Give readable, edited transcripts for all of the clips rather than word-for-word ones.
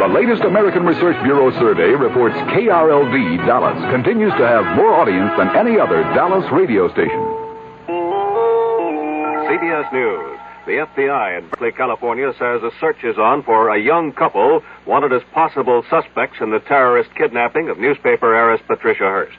The latest American Research Bureau survey reports KRLD Dallas continues to have more audience than any other Dallas radio station. CBS News. The FBI in Berkeley, California says a search is on for a young couple wanted as possible suspects in the terrorist kidnapping of newspaper heiress Patricia Hearst.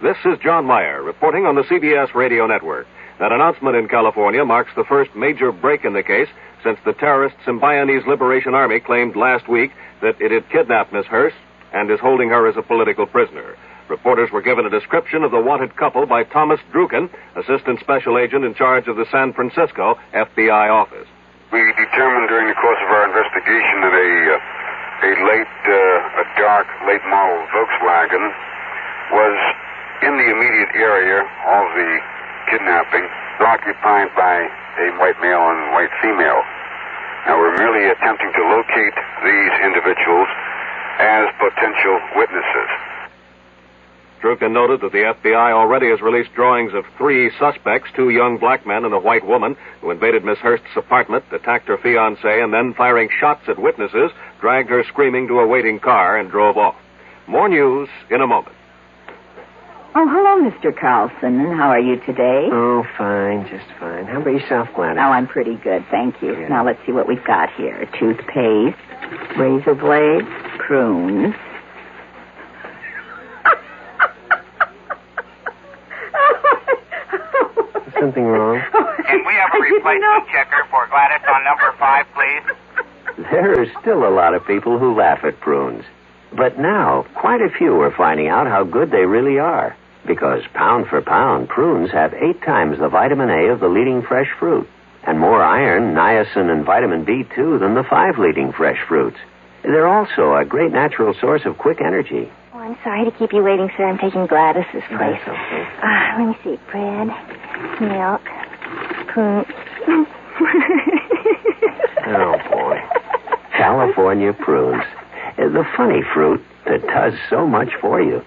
This is John Meyer reporting on the CBS Radio Network. That announcement in California marks the first major break in the case since the terrorist Symbionese Liberation Army claimed last week that it had kidnapped Miss Hearst and is holding her as a political prisoner. Reporters were given a description of the wanted couple by Thomas Druken, Assistant Special Agent in charge of the San Francisco FBI office. We determined during the course of our investigation that a dark, late model Volkswagen was in the immediate area of the kidnapping, occupied by a white male and white female. Now, we're merely attempting to locate these individuals as potential witnesses. Druken noted that the FBI already has released drawings of 3 suspects, 2 young black men and a white woman, who invaded Miss Hearst's apartment, attacked her fiancé, and then, firing shots at witnesses, dragged her screaming to a waiting car and drove off. More news in a moment. Oh, hello, Mr. Carlson. And how are you today? Oh, fine, just fine. How about yourself, Gladys? Oh, I'm pretty good, thank you. Yeah. Now, let's see what we've got here. Toothpaste, razor blades, prunes. Something wrong? Can we have a replacement checker for Gladys on number 5, please? There are still a lot of people who laugh at prunes. But now, quite a few are finding out how good they really are. Because pound for pound, prunes have 8 times the vitamin A of the leading fresh fruit. And more iron, niacin, and vitamin B2 than the 5 leading fresh fruits. They're also a great natural source of quick energy. Oh, I'm sorry to keep you waiting, sir. I'm taking Gladys's place. That's okay. Let me see. Bread, milk, prunes. Oh, boy. California prunes. The funny fruit that does so much for you.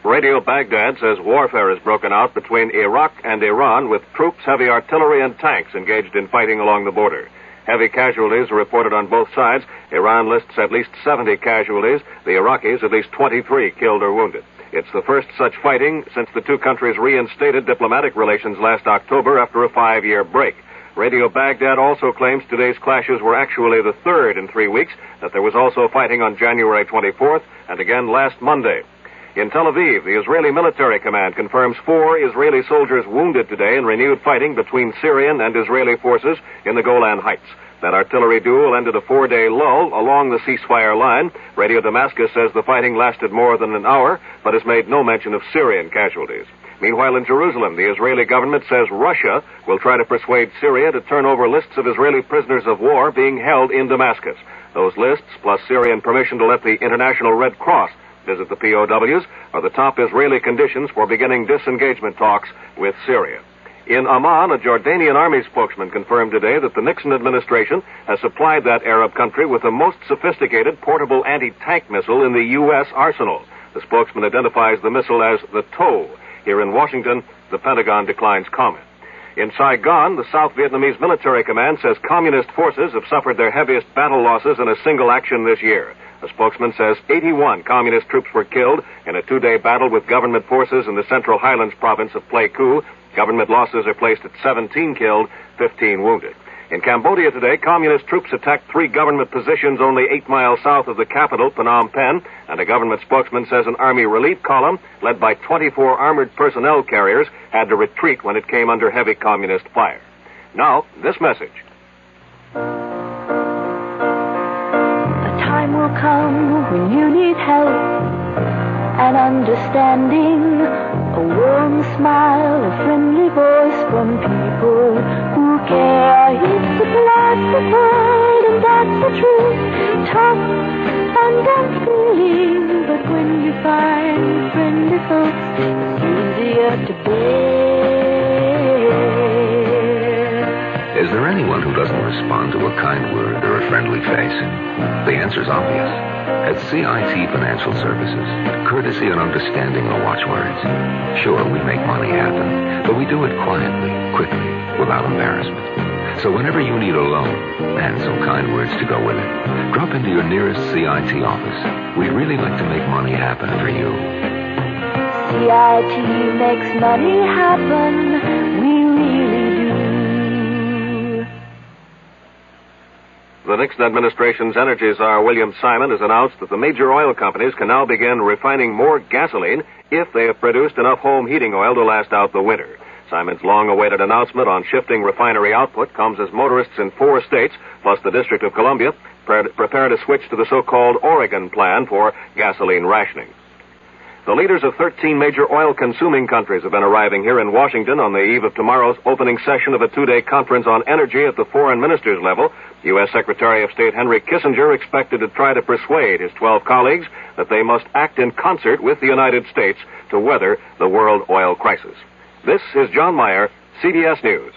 Radio Baghdad says warfare has broken out between Iraq and Iran with troops, heavy artillery, and tanks engaged in fighting along the border. Heavy casualties are reported on both sides. Iran lists at least 70 casualties. The Iraqis at least 23 killed or wounded. It's the first such fighting since the two countries reinstated diplomatic relations last October after a 5-year break. Radio Baghdad also claims today's clashes were actually the third in 3 weeks, that there was also fighting on January 24th and again last Monday. In Tel Aviv, the Israeli Military Command confirms 4 Israeli soldiers wounded today in renewed fighting between Syrian and Israeli forces in the Golan Heights. That artillery duel ended a 4-day lull along the ceasefire line. Radio Damascus says the fighting lasted more than an hour, but has made no mention of Syrian casualties. Meanwhile, in Jerusalem, the Israeli government says Russia will try to persuade Syria to turn over lists of Israeli prisoners of war being held in Damascus. Those lists, plus Syrian permission to let the International Red Cross visit the POWs, are the top Israeli conditions for beginning disengagement talks with Syria. In Amman, a Jordanian army spokesman confirmed today that the Nixon administration has supplied that Arab country with the most sophisticated portable anti-tank missile in the U.S. arsenal. The spokesman identifies the missile as the TOW. Here in Washington, the Pentagon declines comment. In Saigon, the South Vietnamese military command says communist forces have suffered their heaviest battle losses in a single action this year. A spokesman says 81 communist troops were killed in a 2-day battle with government forces in the Central Highlands province of Pleiku. Government losses are placed at 17 killed, 15 wounded. In Cambodia today, communist troops attacked 3 government positions only 8 miles south of the capital, Phnom Penh, and a government spokesman says an army relief column, led by 24 armored personnel carriers, had to retreat when it came under heavy communist fire. Now, this message. Time will come when you need help and understanding, a warm smile, a friendly voice from people who care. It's a plastic world and that's the truth, tough and unfeeling, but when you find friendly folks, it's easier to bear. Is there anyone who doesn't respond to a kind word or a friendly face? The answer's obvious. At CIT Financial Services, courtesy and understanding are watchwords. Sure, we make money happen, but we do it quietly, quickly, without embarrassment. So whenever you need a loan, and some kind words to go with it, drop into your nearest CIT office. We'd really like to make money happen for you. CIT makes money happen. We really do. The Nixon administration's energy czar, William Simon, has announced that the major oil companies can now begin refining more gasoline if they have produced enough home heating oil to last out the winter. Simon's long-awaited announcement on shifting refinery output comes as motorists in 4 states, plus the District of Columbia, prepare to switch to the so-called Oregon plan for gasoline rationing. The leaders of 13 major oil-consuming countries have been arriving here in Washington on the eve of tomorrow's opening session of a 2-day conference on energy at the foreign ministers level. U.S. Secretary of State Henry Kissinger expected to try to persuade his 12 colleagues that they must act in concert with the United States to weather the world oil crisis. This is John Meyer, CBS News.